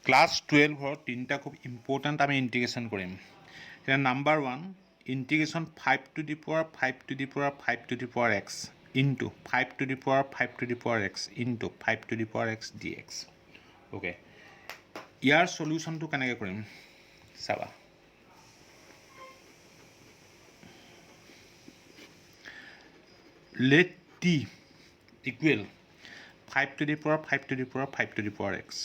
class 12 তিনিটা খুব important আমি ইণ্টিগ্ৰেশ্যন কৰিম এতিয়া number 1 integration 5 to the power 5 to the power 5 to the power x into 5 to the power 5 to the power x into 5 to the power x dx okay ইয়াৰ সলিউশনটো কেনেকৈ কৰিম চাবা let t equal 5 to the power 5 to the power 5 to the power x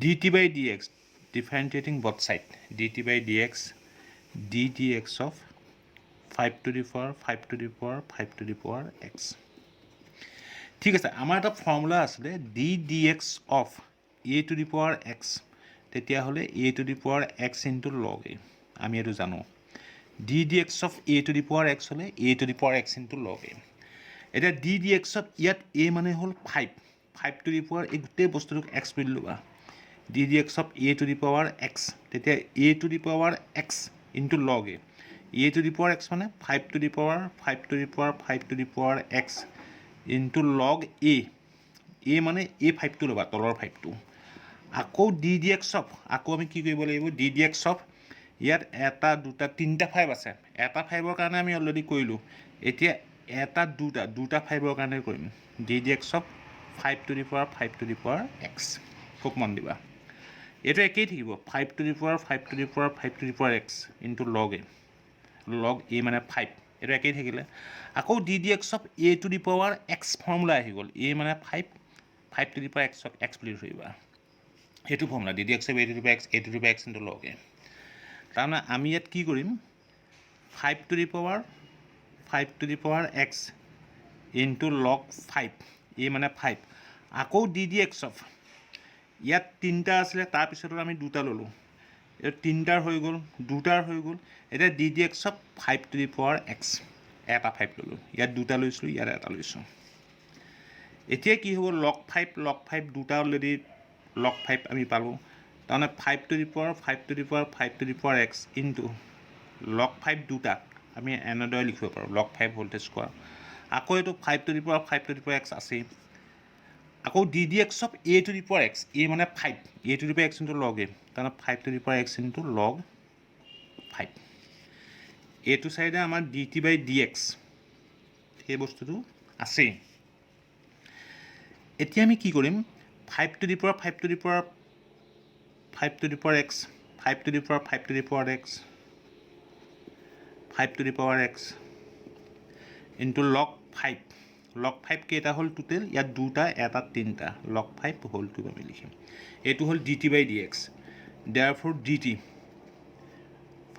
dt by dx differentiating both sides dt by dx ddx of 5 to the power 5 to the power 5 to the power x ঠিক আছে আমাৰ এটা formula আছে ddx of a to the power x তেতিয়া হলে a to the power x into log a আমি এটো জানো ddx of a to the power x হলে a to the power x into log a এটা ddx of ইয়াত a মানে হল 5 to the power এই গোটেই বস্তুটোক x বুলি লবা ddx of a to the power x তেতিয়া a to the power x into log a to the power x মানে 5 to the power 5 to the power 5 to the power x into log a মানে a 5 টো লবা তলৰ 5 টো আকৌ ddx of আকৌ আমি কি কৰিব লাগিব ddx of ইয়াত এটা দুটা তিনটা 5 আছে এটা 5 ৰ কাৰণে আমি অলৰেডি কৰিলো এতিয়া এটা দুটা 5 ৰ কাৰণে কৰিম ddx of 5 to the power 5 to the power x খুব মন দিবা এটা একেই থাকিব 5 to the power 5 to the power 5 to the power x into log a মানে 5 এটা একেই থাকিলে আকৌ ddx of a to the power x formula আহি গল a মানে 5 to the power x বুলি ধৰিবা হেতু formula ddx of a to the power x into log a তাৰমানে আমি ইয়াত কি কৰিম 5 to the power x into log 5 a মানে 5 আকৌ ddx of ইয়াত তিনটা আছিল তাৰ পিছত আমি দুটা ললো এই তিনটাৰ হৈ গল দুটাৰ হৈ গল এটা ddx of 5 to the power x এটা 5 ললো ইয়াত দুটা লৈছিলো ইয়াত এটা লৈছো এতিয়া কি হ'ব log 5 দুটা অলৰেডি log 5 আমি পালো তাৰমানে 5 to the power 5 to the power 5 to the power x into log 5 দুটা আমি এনেদৰে লিখিব পাৰো log 5 হোল স্কয়াৰ আকৌ এটো 5 to the power 5 to the power x আছে আকৌ ddx of a to the power x a মানে 5 a to the power x into log a তাৰমানে 5 to the power x into log 5 এটো সাইডে আমাৰ dt by dx এই বস্তুটো আছে এতিয়া আমি কি কৰিম 5 to the power 5 to the power 5 to the power x 5 to the power 5 to the power x 5 to the power x into log 5 কেটা হল টোটাল ইয়াত দুটা এটা তিনটা log 5 হোল কিউব আমি লিখিম এটো হল dt by dx therefore dt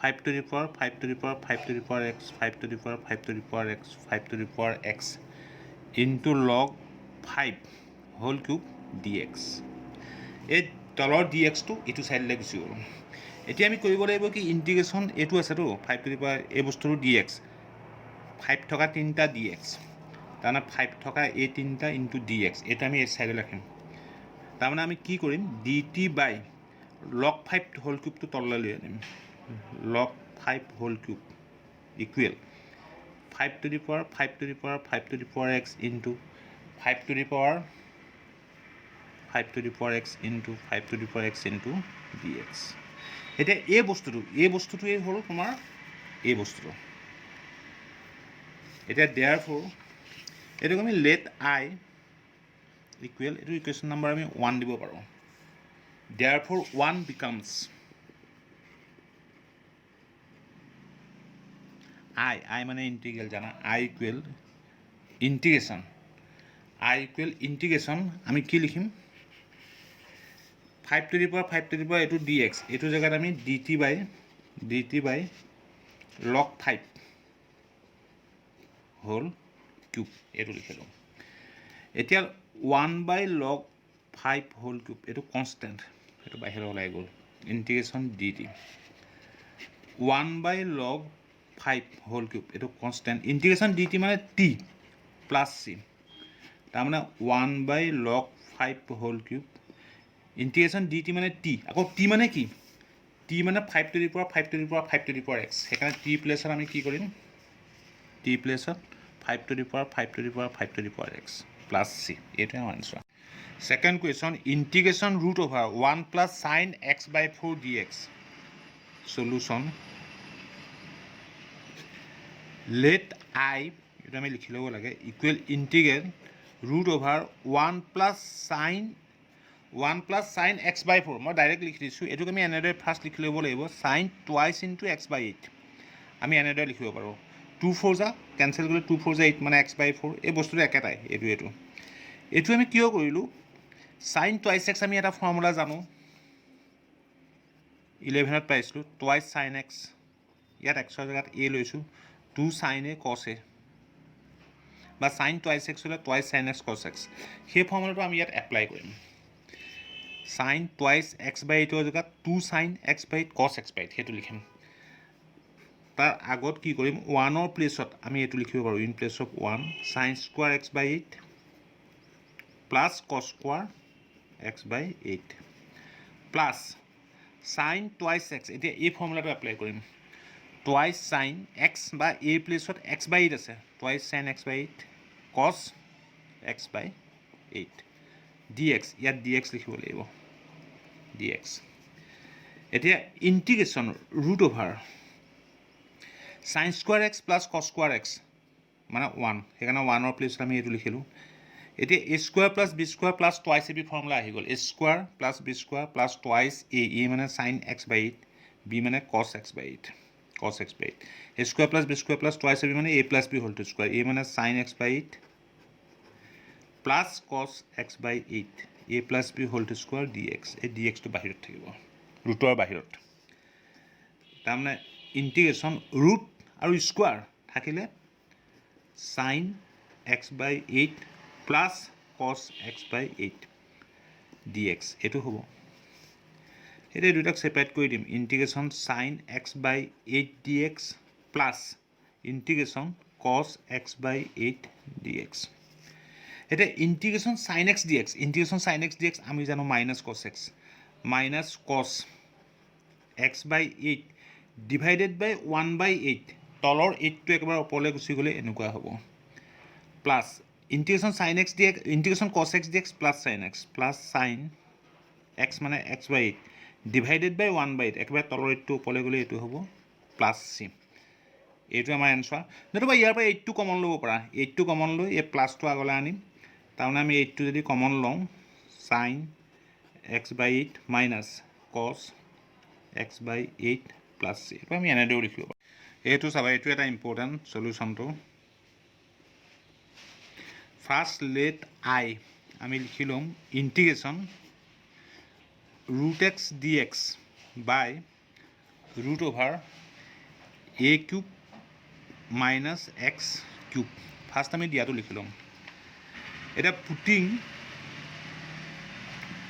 5 to the power 5 to the power 5 to the power x 5 to the power 5 to the power x 5 to the power x into log 5 whole cube dx এই তলৰ dx টো এটো সাইডলে গুছি গল এতিয়া আমি কৰিব লাগিব কি ইন্টিগ্ৰেশন এটো আছে তো 5 to the power এই বস্তুটো dx 5 থকা তিনটা dx তানা 5 থকা এই তিনটা into dx এটা আমি এই সাইডে রাখিম তাৰমানে আমি কি কৰিম dt by log 5 whole cube টো তললৈ লৈ আনিম log 5 whole cube equal 5 to the power 5 to the power 5 to the power x into 5 to the power 5 to the power x into 5 to the power x into dx এটা এই বস্তুটো এই হল তোমাৰ এই বস্তুটো এটা therefore এটো আমি let I equal এটো ইকুয়েশন নাম্বার আমি 1 দিব পাৰো therefore 1 becomes I মানে ইন্টিগ্রাল জানা I equal integration আমি কি লিখিম 5 to the power 5 to the power এটো dx এটো জায়গাত আমি dt by log 5 whole cube এটো লিখিলো এতিয়া 1 by log 5 হোল কিউব এটো কনস্ট্যান্ট এটো বাহিৰ ওলাই গল integration dt 1 by log 5 whole cube এটো কনস্ট্যান্ট ইন্টিগ্রেশন dt মানে t plus c তাৰ মানে 1 by log 5 whole cube integration dt মানে t আকৌ t মানে কি t মানে 5 to the power 5 to the power 5 to the power x সেখানে t প্লেসত আমি কি কৰিম t প্লেসত 5 to the power 5 to the power 5 to the power x plus C এইটোৱে আমাৰ answer second question integration root over 1 plus sine X by 4 D X solution let I এইটো আমি লিখি ল'ব লাগে equal integral root over 1 plus sine X by 4 মই direct লিখি দিছোঁ এইটোক আমি এনেদৰে ফাৰ্ষ্ট লিখি ল'ব লাগিব sign twice into x by 8 আমি এনেদৰে লিখিব পাৰোঁ 2 4 যা কেঞ্চেল কৰিলে 2 4 যা 8 মানে এক্স বাই 4 এই বস্তুটো একেটাই এইটো আমি কিয় কৰিলোঁ সাইন টুৱাইচ এক্স আমি এটা ফৰ্মুলা জানো 11ত পাইছিলোঁ টুৱাইচ সাইন এক্স ইয়াত এক্সৰ জেগাত এ লৈছোঁ 2 সাইন এ কছ এ বা সাইন টুৱাইচ এক্স হ'লে টুৱাইচ সাইন এক্স কছ এক্স সেই ফৰ্মুলাটো আমি ইয়াত এপ্লাই কৰিম সাইন টুৱাইচ এক্স বাই 8ৰ জেগাত 2 sign X by 8 cos X by 8 সেইটো লিখিম তাৰ আগত কি কৰিম 1ৰ প্লেছত আমি এইটো লিখিব পাৰোঁ in place of 1 sine square x by 8 plus cos square x by 8 plus sine twice x এতিয়া এই ফৰ্মুলাটো এপ্লাই কৰিম টুৱাইচ সাইন এক্স বা এ প্লেছত এক্স বাই 8 আছে twice sine X by 8 cos X by 8 D X ইয়াত D X লিখিব লাগিব ডি এক্স এতিয়া integration root over sine square X plus cos square X মানে 1 সেইকাৰণে 1ৰ প্লেছত আমি এইটো লিখিলোঁ এতিয়া A square plus B square plus twice A B formula আহি গ'ল A square plus B square plus twice A মানে সাইন এক্স বাই 8 বি মানে cos X by 8 cos x by 8 a square plus b square plus twice ab মানে a plus b whole to square a মানে sin x by 8 plus cos x by 8 a plus b whole to square dx এই dx টো বাহিৰত থাকিব ৰুটৰ বাহিৰত তাৰমানে ইন্টিগ্ৰেশ্যন root আৰু square থাকিলে sin x by 8 plus cos x by 8 dx এইটো হ'ব এতিয়া দুটাক সেপাৰেট কৰি দিম integration sin x by 8 dx plus integration cos x by 8 dx এতিয়া ইন্টিগ্ৰেশ্যন sin x dx আমি জানো minus cos x by 8 divided by 1 by 8 তলৰ 8টো একেবাৰে ওপৰলৈ গুচি গ'লে এনেকুৱা হ'ব plus integration sin x dx integration cos x dx plus sin x plus sin x মানে x by 8 divided by 1 by 8 একেবাৰে তলৰ 8টো ওপৰলৈ গ'লে এইটো হ'ব প্লাছ চি এইটো আমাৰ এনচাৰ নতুবা ইয়াৰ পৰা 8টো কমন ল'ব পাৰা 8টো কমন লৈ এই প্লাছটো আগলৈ আনিম তাৰমানে আমি 8টো যদি কমন লওঁ sin x by 8 minus cos x by 8 plus C এইটো আমি এনেদৰেও লিখিব পাৰোঁ এইটো চাবা এইটো এটা ইম্পৰ্টেণ্ট সলিউশ্যনটো ফাৰ্ষ্ট লেট আই আমি লিখি ল'ম integration root x dx by root over a cube minus x cube first আমি দিয়াটো লিখি ল'ম এটা putting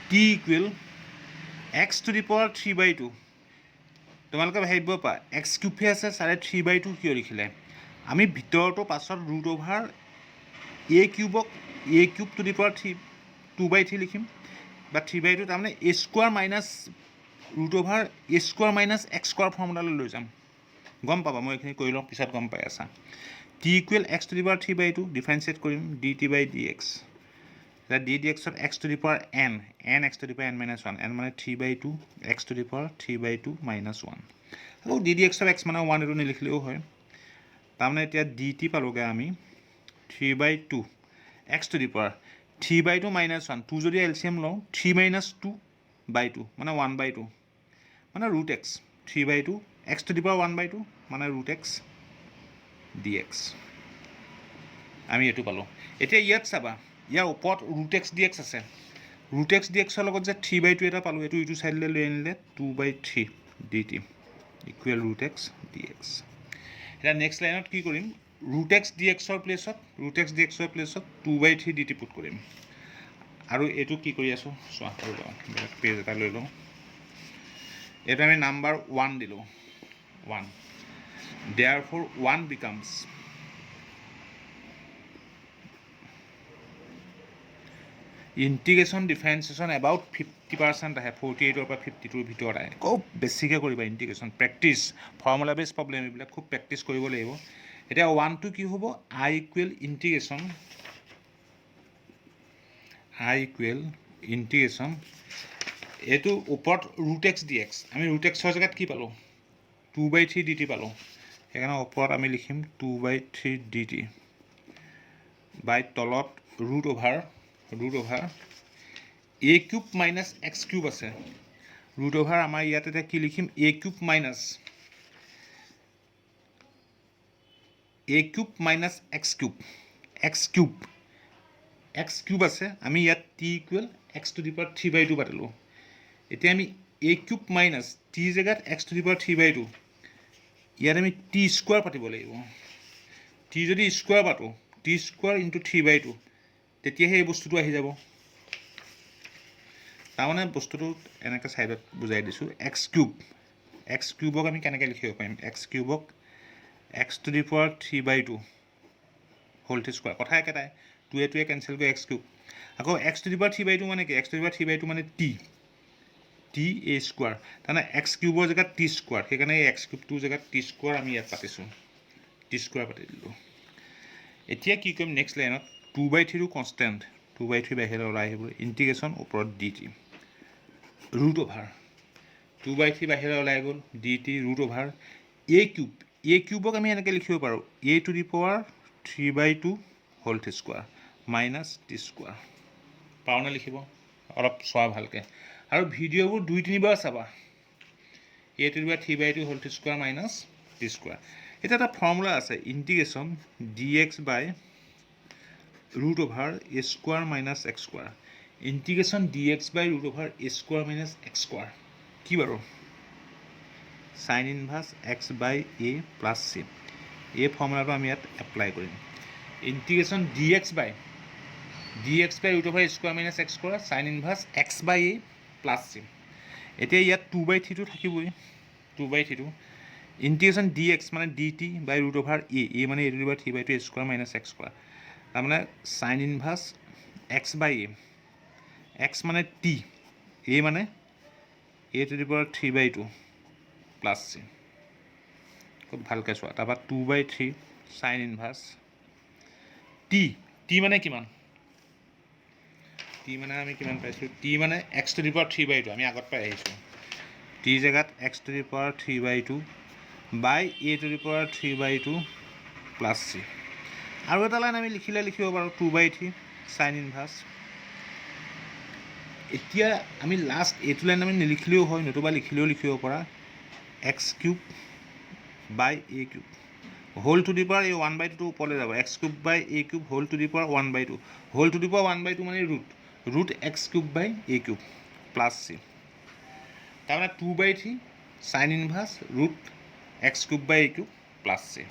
t equal x to the power 3 by 2 তোমালোকে ভাবিব পা x cube আছে চাৰে 3 by 2 কিয় লিখিলে আমি ভিতৰটো পাছত root over a cube to the power 2 by 3 লিখিম বা 3 by 2 তাৰমানে a square minus root over a square minus x square ফৰ্মুলালৈ লৈ যাম গম পাবা মই এইখিনি কৰি লওঁ পিছত গম পাই আছা t equal x to the power 3 by 2 differentiate কৰিম dt by dx এতিয়া d dxত x to the power n x to the power n minus 1 n মানে 3 by 2 x to the power 3 by 2 minus 1 আৰু d dxত x মানে 1 এইটো নিলিখিলেও হয় তাৰমানে এতিয়া dt পালোগৈ আমি 3 by 2 x to the power 3 by 2 minus 1 2 যদি LCM লওঁ 3 minus 2 by 2 মানে 1 by 2 মানে root x 3 by 2 x to the power 1 by 2 মানে root x dx আমি এইটো পালোঁ এতিয়া ইয়াত চাবা ইয়াৰ ওপৰত root x dx আছে root x dx ৰ লগত যে 3 by 2 এটা পালোঁ এইটো ইটো চাইডলৈ লৈ আনিলে 2 by 3 dt equal root x dx এতিয়া নেক্সট লাইনত কি কৰিম root x dx ৰ প্লেছত 2 by 3 dt পুট কৰিম আৰু এইটো কি কৰি আছোঁ চোৱা পেজ এটা লৈ লওঁ এইটো আমি নাম্বাৰ 1 দিলোঁ 1 therefore 1 becomes ইণ্টিগ্ৰেশ্যন ডিফাৰেঞ্চিয়েশ্যন এবাউট 50% আহে 48ৰ পৰা 52ৰ ভিতৰত আহে খুব বেছিকৈ কৰিবা ইণ্টিগ্ৰেশ্যন প্ৰেক্টিছ ফৰ্মুলা বেছ প্ৰব্লেম এইবিলাক খুব প্ৰেক্টিছ কৰিব লাগিব এতিয়া 1টো কি হ'ব i equal integration I equal integration এইটো ওপৰত √x dx আমি √xৰ জেগাত কি পালোঁ 2/3 dt পালোঁ সেইকাৰণে ওপৰত আমি লিখিম 2/3 dt বাই তলত √over a cube minus x cube আছে √over আমাৰ ইয়াত এটা কি লিখিম a cube minus x cube আছে আমি ইয়াত t equal x to the power 3/2 পাতিলোঁ এতিয়া আমি a cube minus t জেগাত x to the power 3/2 ইয়াত আমি t স্কোয়াৰ পাতিব লাগিব t যদি স্কোয়াৰ পাতো t স্কোয়াৰ ইনটু 3/2 তেতিয়াহে এই বস্তুটো আহি যাব তাৰমানে বস্তুটো এনেকৈ সাইডত বুজাই দিছো x কিউবক আমি কেনেকৈ লিখিব পাৰিম x কিউবক x to the power 3/2 whole square কথা একেটাই 2 এ কেনসেল কৰি x কিউব আকৌ x to the power 3/2 মানে কি x to the power 3/2 মানে t a স্কোয়াৰ তাৰমানে x কিউবৰ জেগাত t স্কোয়াৰ সেইকাৰণে এই x কিউবটোৰ জেগাত t স্কোয়াৰ আমি ইয়াত পাতিছো t স্কোয়াৰ পাতি দিলোঁ এতিয়া কি কৰিম নেক্সট লাইনত 2/3 কনস্ট্যান্ট 2/3 বাহিৰলৈ ওলাই আহিব ইন্টিগ্ৰেশন ওপৰত dt √over 2/3 বাহিৰলৈ ওলাই গ'ল dt √over a কিউবক আমি এনেকৈ লিখিব পাৰোঁ a to the power 3/2 whole square minus t square পাওঁনে লিখিব অলপ চোৱা ভালকৈ আৰু ভিডিঅ'বোৰ 2-3 বাৰ চাবা a to the power 3/2 whole square minus t square এটা এটা ফৰ্মুলা আছে integration dx by √over a square minus x square integration dx by √over a square minus x square কি বাৰু sin inverse x by a plus c এই ফৰ্মুলাটো আমি ইয়াত apply কৰিম integration dx by √over a square minus x square sin inverse x by a plus c এতিয়া ইয়াত 2/3 থাকিবই 2/3 ইন্টিগ্ৰেশন dx মানে dt বাই √over a মানে a to the power 3/2 a square minus x square তাৰমানে sin inverse x by a x মানে t a মানে a to the power 3/2 plus c খুব ভালকৈ চোৱা তাৰপৰা 2/3 sin ইনভাৰ্স t মানে কিমান t মানে আমি কিমান পাইছোঁ t মানে x to the power 3/2 আমি আগত পাই আহিছোঁ t জেগাত x to the power 3/2 by a to the power 3/2 plus c আৰু এটা লাইন আমি লিখিব পাৰোঁ 2/3 sin ইনভাৰ্স এতিয়া আমি লাষ্ট এইটো লাইন আমি নিলিখিলেও হয় নতুবা লিখিব পৰা x cube by a cube whole to the power এই 1/2 ওপৰলৈ যাব x cube by a cube whole to the power 1/2 whole to the power 1/2 মানে root x cube by a cube plus c তাৰমানে 2/3 sin inverse √x cube by a cube plus c